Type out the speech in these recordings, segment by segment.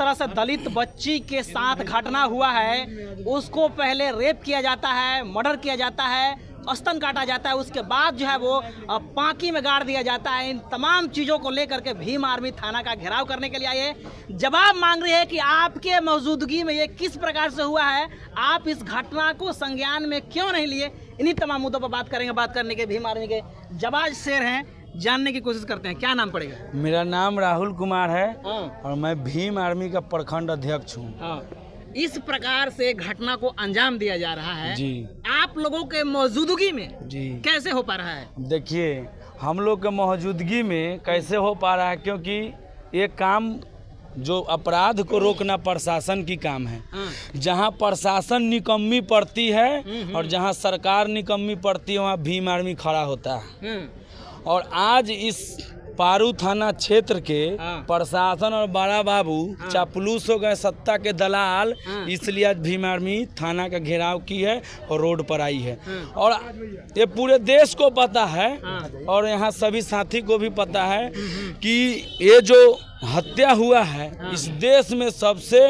तरह से दलित बच्ची के साथ घटना हुआ है, उसको पहले रेप किया जाता है, मर्डर किया जाता है, स्तन काटा जाता है, उसके बाद जो है वो पांकी में गाड़ दिया जाता है। इन तमाम चीज़ों को लेकर के भीम आर्मी थाना का घेराव करने के लिए आए, जवाब मांग रही है कि आपके मौजूदगी में ये किस प्रकार से हुआ है, आप इस घटना को संज्ञान में क्यों नहीं लिए। इन्हीं तमाम मुद्दों पर बात करेंगे। बात करने के भीम आर्मी के जाबाज शेर हैं, जानने की कोशिश करते हैं। क्या नाम पड़ेगा? मेरा नाम राहुल कुमार है और मैं भीम आर्मी का प्रखंड अध्यक्ष हूँ। इस प्रकार से घटना को अंजाम दिया जा रहा है जी, आप लोगों के मौजूदगी में जी कैसे हो पा रहा है? देखिए, हम लोग के मौजूदगी में कैसे हो पा रहा है, क्योंकि ये काम जो अपराध को रोकना प्रशासन की काम है। जहाँ प्रशासन निकम्मी पड़ती है और जहाँ सरकार निकम्मी पड़ती है, वहाँ भीम आर्मी खड़ा होता है। और आज इस पारू थाना क्षेत्र के प्रशासन और बड़ा बाबू चापलूस हो गए, सत्ता के दलाल, इसलिए आज भीम आर्मी थाना का घेराव की है और रोड पर आई है। और ये पूरे देश को पता है और यहाँ सभी साथी को भी पता है कि ये जो हत्या हुआ है इस देश में सबसे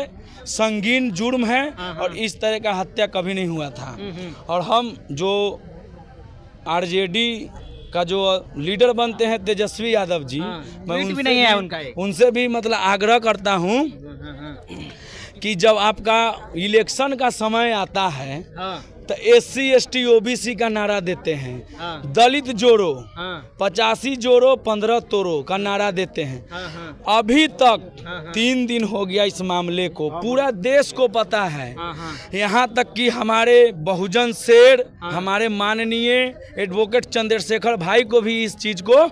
संगीन जुर्म है और इस तरह का हत्या कभी नहीं हुआ था। और हम जो आरजेडी का जो लीडर बनते हैं तेजस्वी यादव जी, मैं उनसे भी मतलब आग्रह करता हूं कि जब आपका इलेक्शन का समय आता है तो SC ST OBC का नारा देते हैं, दलित जोड़ो 85 जोड़ो 15 तोड़ो का नारा देते हैं। अभी तक 3 दिन हो गया इस मामले को, पूरा देश को पता है। यहाँ तक कि हमारे बहुजन शेर, हमारे माननीय एडवोकेट चंद्रशेखर भाई को भी इस चीज़ को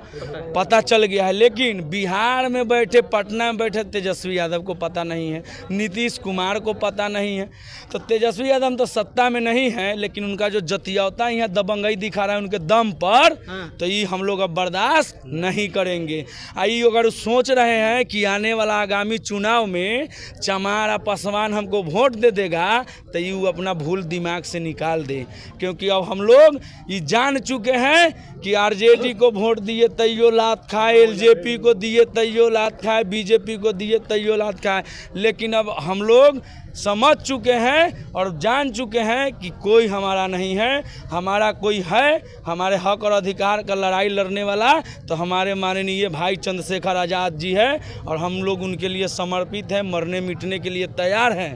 पता चल गया है, लेकिन बिहार में बैठे, पटना में बैठे तेजस्वी यादव को पता नहीं है, नीतीश कुमार को पता नहीं है। तो तेजस्वी यादव तो सत्ता में नहीं है, लेकिन उनका जो जतियावता यहाँ दबंगई दिखा रहा है उनके दम पर, तो ये हम लोग अब बर्दाश्त नहीं करेंगे। आई अगर सोच रहे हैं कि आने वाला आगामी चुनाव में चमार पासवान हमको वोट दे देगा, तो ये अपना भूल दिमाग से निकाल दे, क्योंकि अब हम लोग ये जान चुके हैं कि आरजेडी को वोट दिए तैयो लात खाए, एलजेपी को दिए तैयो लात खाए, बीजेपी को दिए तैयो लात खाए। लेकिन अब हम लोग समझ चुके हैं और जान चुके हैं कि कोई हमारा नहीं है, हमारा कोई है हमारे हक और अधिकार का लड़ाई लड़ने वाला, तो हमारे माननीय भाई चंद्रशेखर आज़ाद जी है और हम लोग उनके लिए समर्पित हैं, मरने मिटने के लिए तैयार हैं।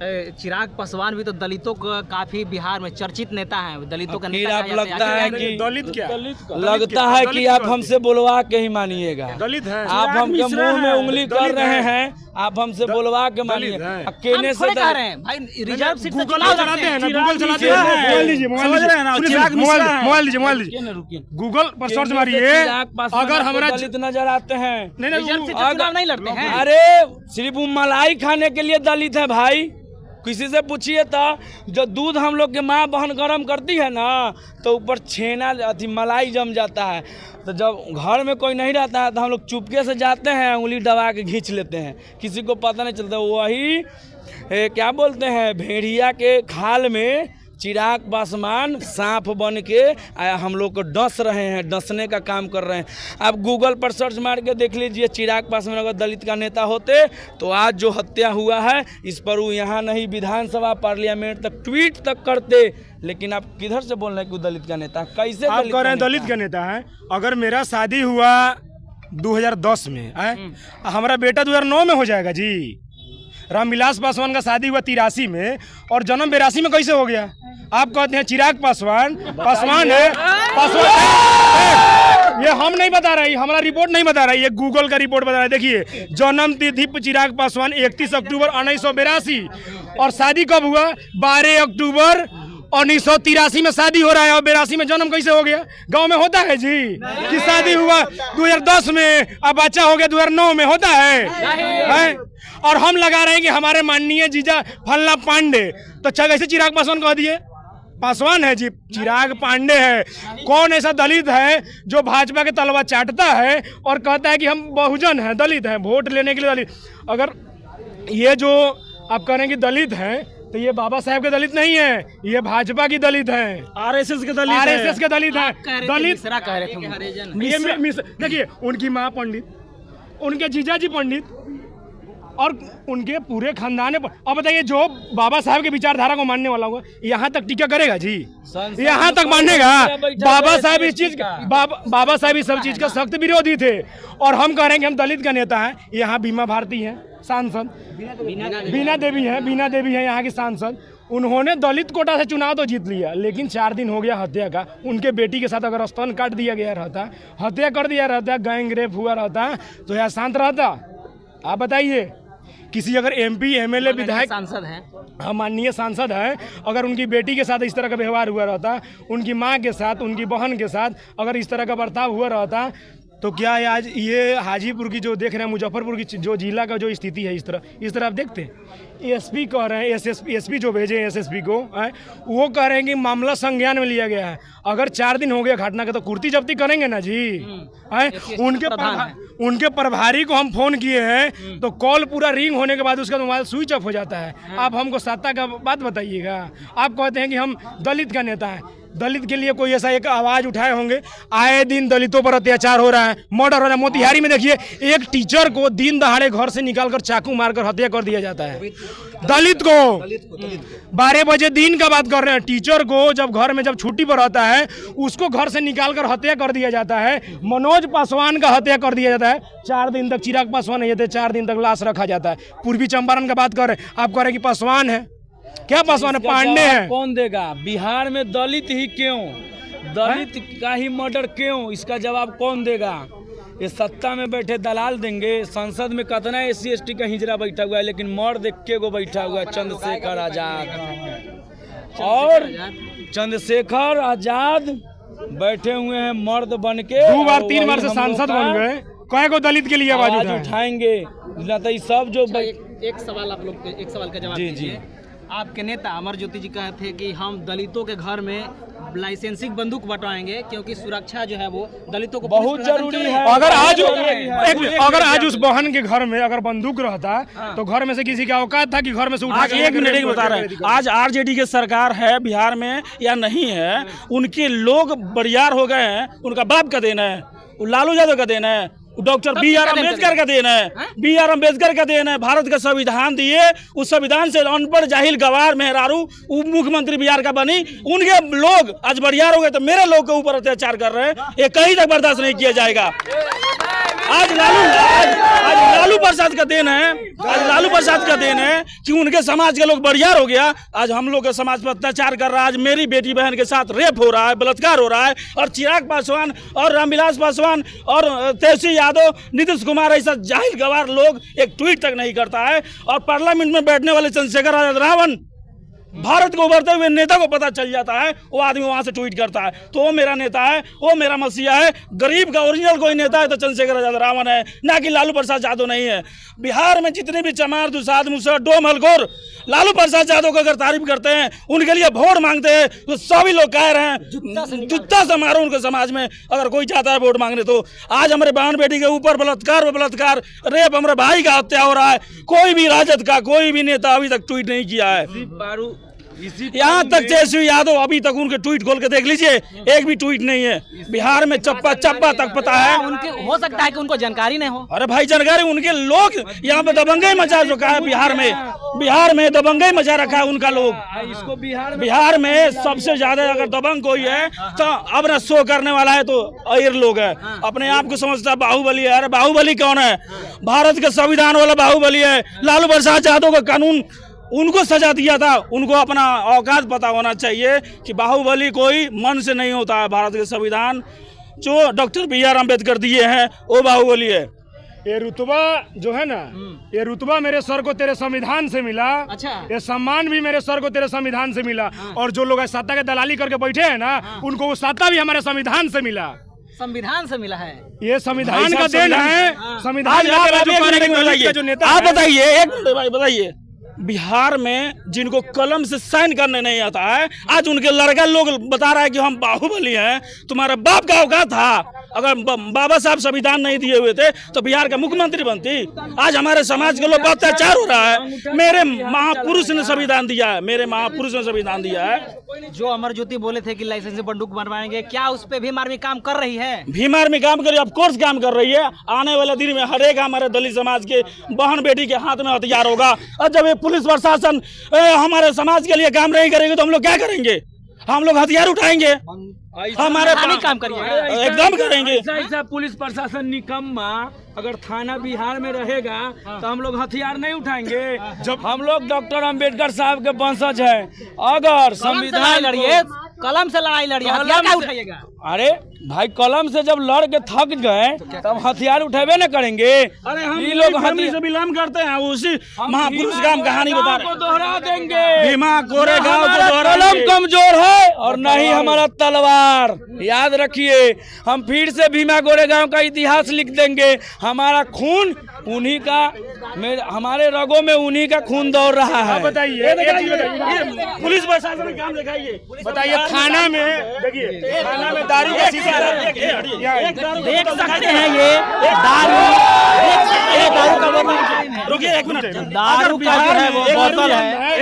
चिराग पासवान भी तो दलितों का काफी बिहार में चर्चित नेता है, दलितों का नेता आप लगता है कि दलित क्या लगता है कि आप हमसे बोलवा के ही मानिएगा। दलित है, आप हमके मुंह में उंगली कर रहे हैं, आप हमसे बोलवा के मानिए। अकेले से कह रहे हैं भाई, रिजर्व सीट से गूगल चलाते हैं ना, गूगल चलाते हैं। मोबाइल लीजिए, मोबाइल लीजिए, गूगल पर सर्च मारिए। अगर हमारा दलित नजर आते हैं, नहीं लड़ते हैं। अरे सिर्फ मलाई खाने के लिए दलित है भाई। किसी से पूछिए तो जो दूध हम लोग के माँ बहन गर्म करती है ना, तो ऊपर छेना अथी मलाई जम जाता है। तो जब घर में कोई नहीं रहता है तो हम लोग चुपके से जाते हैं, उंगली दबा के खींच लेते हैं, किसी को पता नहीं चलता। वही क्या बोलते हैं, भेड़िया के खाल में चिराग पासवान सांप बन के हम लोग को डस रहे हैं, डसने का काम कर रहे हैं। आप गूगल पर सर्च मार के देख लीजिए, चिराग पासवान अगर दलित का नेता होते तो आज जो हत्या हुआ है इस पर वो यहाँ नहीं विधानसभा पार्लियामेंट तक ट्वीट तक करते। लेकिन आप किधर से बोल रहे हैं कि वो दलित का नेता? कैसे आप कह रहे हैं दलित का नेता है? अगर मेरा शादी हुआ 2010 में, हमारा बेटा 2009 में हो जाएगा जी। रामविलास पासवान का शादी हुआ 83 में और जन्म 82 में कैसे हो गया? आप कहते हैं चिराग पासवान है, ये हम नहीं बता रहे, हमारा रिपोर्ट नहीं बता रहा है, ये गूगल का रिपोर्ट बता रहा है। देखिए, जन्म तिथि चिराग पासवान 31 अक्टूबर 1982 और शादी कब हुआ? 12 अक्टूबर 1983 में शादी हो रहा है और 82 में जन्म कैसे हो गया? गांव में होता है जी कि शादी हुआ 2010 में अब बच्चा हो गया 2009 में? होता है? और हम लगा रहे हैं कि हमारे माननीय जीजा फलना पांडे, तो कैसे चिराग पासवान कह दिए? पासवान है जी, चिराग पांडे है। कौन ऐसा दलित है जो भाजपा के तलवा चाटता है और कहता है कि हम बहुजन हैं, दलित हैं, वोट लेने के लिए दलित? अगर ये जो आप कह रहे हैं कि दलित हैं, तो ये बाबा साहेब के दलित नहीं है, ये भाजपा की दलित है, आरएसएस के दलित, आरएसएस के दलित है। दलित देखिए, उनकी माँ पंडित, उनके जीजाजी पंडित, और उनके पूरे खानदान पर। अब बताइए, जो बाबा साहब के विचारधारा को मानने वाला होगा यहाँ तक टीका करेगा जी? यहाँ तक मानेगा? बाबा साहब इस चीज बाबा साहब इस सब चीज का सख्त विरोधी थे। और हम कह रहे हैं कि हम दलित का नेता हैं। यहाँ बीमा भारती है सांसद, बीना देवी है यहाँ की सांसद। उन्होंने दलित कोटा से चुनाव तो जीत लिया, लेकिन 4 दिन हो गया हत्या का। उनके बेटी के साथ अगर स्तन काट दिया गया रहता, हत्या कर दिया रहता, गैंग रेप हुआ रहता, तो यह शांत रहता? आप बताइए। किसी अगर MP MLA विधायक सांसद हैं, माननीय सांसद है, अगर उनकी बेटी के साथ इस तरह का व्यवहार हुआ रहता, उनकी माँ के साथ, उनकी बहन के साथ अगर इस तरह का बर्ताव हुआ रहता, तो क्या आज ये हाजीपुर की जो देख रहे हैं, मुजफ्फरपुर की जो जिला का जो स्थिति है, इस तरह आप देखते हैं। SP कह रहे हैं, SP जो भेजे हैं SSP को, वो कह रहे हैं कि मामला संज्ञान में लिया गया है। अगर 4 दिन हो गया घटना का, तो कुर्ती जब्ती करेंगे ना जी? उनके प्रभारी को हम फोन किए हैं, तो कॉल पूरा रिंग होने के बाद उसका मोबाइल स्विच ऑफ हो जाता है। आप हमको सत्ता का बात बताइएगा। आप कहते हैं कि हम दलित का नेता हैं। दलित के लिए कोई ऐसा एक आवाज उठाए होंगे? आए दिन दलितों पर अत्याचार हो रहा है, मर्डर हो रहा है। मोतिहारी में देखिए, एक टीचर को दिन दहाड़े घर से निकालकर चाकू मारकर हत्या कर दिया जाता है। दलित को 12 बजे दिन का बात कर रहे हैं, टीचर को जब घर में जब छुट्टी पर रहता है, उसको घर से निकालकर हत्या कर दिया जाता है। मनोज पासवान का हत्या कर दिया जाता है। 4 दिन तक चिराग पासवान नहीं थे, 4 दिन तक लाश रखा जाता है। पूर्वी चंपारण का बात कर रहे हैं, आप कह रहे हैं कि पासवान है। क्या पासवान है? पांडे है। कौन देगा? बिहार में दलित ही क्यों? दलित का ही मर्डर क्यों? इसका जवाब कौन देगा? ये सत्ता में बैठे दलाल देंगे। संसद में कितना SC ST का हिजड़ा बैठा हुआ है, लेकिन मर्द एक्के को बैठा हुआ है, चंद्रशेखर आजाद। और चंद्रशेखर आजाद बैठे हुए हैं मर्द बन के, 2 बार 3 बार से सांसद बन गए। कई को दलित के लिए आवाज उठाएंगे? सब जो एक सवाल आप लोग, एक सवाल का जवाब दीजिए। आपके नेता अमर ज्योति जी कहते थे कि हम दलितों के घर में लाइसेंसिंग बंदूक बंटवाएंगे, क्योंकि सुरक्षा जो है वो दलितों को बहुत जरूरी है। अगर आज उस बहन के घर में अगर बंदूक रहता, तो घर में से किसी का औकात था कि घर में से उठा के? 1 मिनट बता रहे हैं, आज RJD की सरकार है बिहार में या नहीं है? उनके लोग बरियार हो गए हैं, उनका बाप का देना है, लालू यादव का देना है, डॉक्टर BR अम्बेडकर का देना है, BR अम्बेडकर का देना है। भारत का संविधान दिए, उस संविधान से अनपढ़ जाहिल गवार मेहरारू उप मुख्यमंत्री बिहार का बनी, उनके लोग आज बरियार हो गए, तो मेरे लोग के ऊपर अत्याचार कर रहे हैं। ये कहीं तक बर्दाश्त नहीं किया जाएगा। आज लालू प्रसाद का देन है, आज लालू प्रसाद का देन है कि उनके समाज के लोग बरियार हो गया। आज हम लोग के समाज पर अत्याचार कर रहा है। आज मेरी बेटी बहन के साथ रेप हो रहा है, बलात्कार हो रहा है। और चिराग पासवान और रामविलास पासवान और तेजस्वी यादव, नीतीश कुमार ऐसा जाहिल गवार लोग एक ट्वीट तक नहीं करता है। और पार्लियामेंट में बैठने वाले चंद्रशेखर आजाद रावण, भारत को उभरते हुए नेता को पता चल जाता है, वो आदमी वहां से ट्वीट करता है, तो वो मेरा नेता है, वो मेरा मसीहा है। गरीब का ओरिजिनल कोई नेता है तो चंद्रशेखर आजाद रावण है, ना कि लालू प्रसाद यादव नहीं है। बिहार में जितने भी चमार, दुसाद, मुसहर, डोम, हलगोर लालू प्रसाद यादव को अगर तारीफ करते हैं, उनके लिए वोट मांगते हैं, तो सभी लोग कह रहे हैं जुत्ता से मारो उनके समाज में अगर कोई चाहता है वोट मांगने। तो आज हमारे बहन बेटी के ऊपर बलात्कार, रेप, हमारे भाई का हत्या हो रहा है। कोई भी राजद का कोई भी नेता अभी तक ट्वीट नहीं किया है। यहाँ तक तेजस्वी यादव, अभी तक उनके ट्वीट खोल के देख लीजिए, एक भी ट्वीट नहीं है। बिहार में चप्पा तक पता है। उनके हो सकता है कि उनको जानकारी नहीं हो। अरे भाई, जानकारी उनके लोग यहाँ पे दबंगई मचा रखा है। बिहार में दबंगई मचा रखा है उनका लोग। इसको बिहार में सबसे ज्यादा अगर दबंग कोई है तो अब न शो करने वाला है तो अयर लोग है। अपने आप को समझता है बाहुबली है। अरे बाहुबली कौन है? भारत के संविधान वाला बाहुबली है। लालू प्रसाद यादव का कानून उनको सजा दिया था, उनको अपना औकात पता होना चाहिए कि बाहुबली कोई मन से नहीं होता है। भारत के संविधान जो डॉक्टर BR अम्बेडकर दिए हैं वो बाहुबली है। ये रुतबा जो है ना, ये रुतबा मेरे सर को तेरे संविधान से मिला। अच्छा। ये सम्मान भी मेरे सर को तेरे संविधान से मिला। और जो लोग सत्ता के दलाली करके बैठे हैं ना, उनको वो सत्ता भी हमारे संविधान से मिला। संविधान से मिला है, ये संविधान का देन है। संविधान जो नेता आप बताइए, एक मिनट भाई बताइए, बिहार में जिनको कलम से साइन करने नहीं आता है, आज उनके लड़का लोग बता रहा है कि हम बाहुबली हैं। तुम्हारा बाप का औकात था अगर बाबा साहब संविधान नहीं दिए हुए थे तो बिहार का मुख्यमंत्री बनती। आज हमारे समाज के लोग अत्याचार हो रहा है। मेरे महापुरुष ने संविधान दिया है, मेरे महापुरुष ने संविधान दिया है। जो अमर ज्योति बोले थे कि लाइसेंस से बंदूक बनवाएंगे, क्या उस पे भीम आर्मी काम कर रही है? भीम आर्मी काम कर रही है, ऑफ कोर्स काम कर रही है। आने वाले दिन में हर एक हमारे दलित समाज के बहन बेटी के हाथ में हथियार होगा। और जब ये पुलिस प्रशासन हमारे समाज के लिए काम नहीं करेंगे तो हम लोग क्या करेंगे? हम लोग हथियार उठाएंगे, हमारे काम करिए, एकदम करेंगे। ऐसा पुलिस प्रशासन निकम्मा अगर थाना बिहार में रहेगा तो हम लोग हथियार नहीं उठाएंगे। जब हम लोग डॉक्टर अंबेडकर साहब के वंशज हैं, अगर संविधान लड़िए, कलम से लड़ाई लड़िए, हथियार क्या उठाइएगा? अरे भाई कलम से जब लड़ के थक गए तब हथियार उठेबे न करेंगे। अरे हम ये लोग फैमिली से बिलोंग करते हैं, उसी महापुरुष का हम कहानी बता रहे हैं। दोहरा देंगे। भीमा कोरेगांव को दोहरा कलम देंगे। कमजोर है और नहीं हमारा तलवार। याद रखिए, हम फिर से भीमा गोरेगांव का इतिहास लिख देंगे। हमारा खून उन्हीं का, हमारे रगों में उन्हीं का खून दौड़ रहा है। बताइए, पुलिस प्रशासन का काम दिखाइए। बताइए थाना में, देखिए थाना में दारू का शीशा देख सकते हैं ये दारू का बोतल। रुकिए एक मिनट, दारू का जो है वो बोतल है।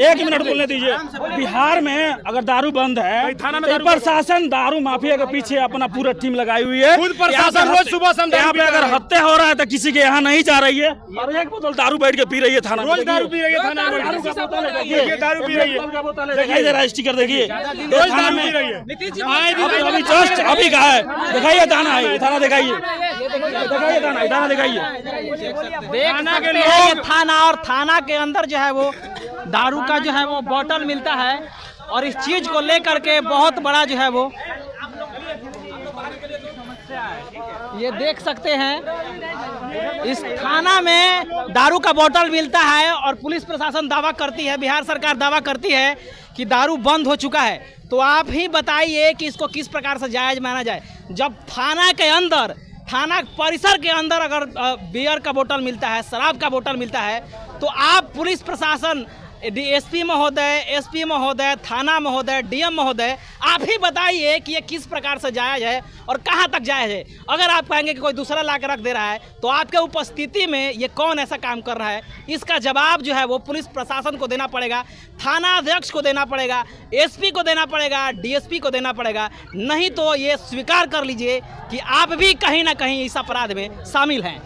एक मिनट बोलने दीजिए। बिहार में अगर दारू बंद है तो प्रशासन दारू माफिया के पीछे अपना पूरा टीम लगाई हुई है। खुद प्रशासन रोज सुबह शाम यहाँ पे अगर हत्या हो रहा है तो किसी के यहाँ नहीं जा रही है और एक बोतल दारू बैठ के पी रही है थाना में। रोज दारू पी रही है थाना में, दारू का बोतल है, देखिए दारू पी रही है, दिखाई दे रहा है स्टिकर, देखिए रोज थाना दारू में पी रही है। अभी जस्ट अभी कहा है, दिखाइए थाना है, थाना दिखाइए, दिखाइए थाना दिखाइए। देख सकते हैं ये थाना, और थाना के अंदर जो है वो दारू का जो है वो बोतल मिलता है और इस चीज को लेकर के बहुत बड़ा जो है वो ये देख सकते हैं इस थाना में दारू का बोतल मिलता है और पुलिस प्रशासन दावा करती है, बिहार सरकार दावा करती है कि दारू बंद हो चुका है। तो आप ही बताइए कि इसको किस प्रकार से जायज माना जाए जब थाना के अंदर, थाना परिसर के अंदर अगर बियर का बोतल मिलता है, शराब का बोतल मिलता है, तो आप पुलिस प्रशासन, एसपी महोदय, एसपी महोदय, थाना महोदय, डीएम महोदय, आप ही बताइए कि ये किस प्रकार से जायज है और कहां तक जायज है। अगर आप कहेंगे कि कोई दूसरा ला के रख दे रहा है तो आपके उपस्थिति में ये कौन ऐसा काम कर रहा है, इसका जवाब जो है वो पुलिस प्रशासन को देना पड़ेगा, थाना अध्यक्ष को देना पड़ेगा, एसपी को देना पड़ेगा, डीएसपी को देना पड़ेगा। नहीं तो ये स्वीकार कर लीजिए कि आप भी कहीं ना कहीं इस अपराध में शामिल हैं।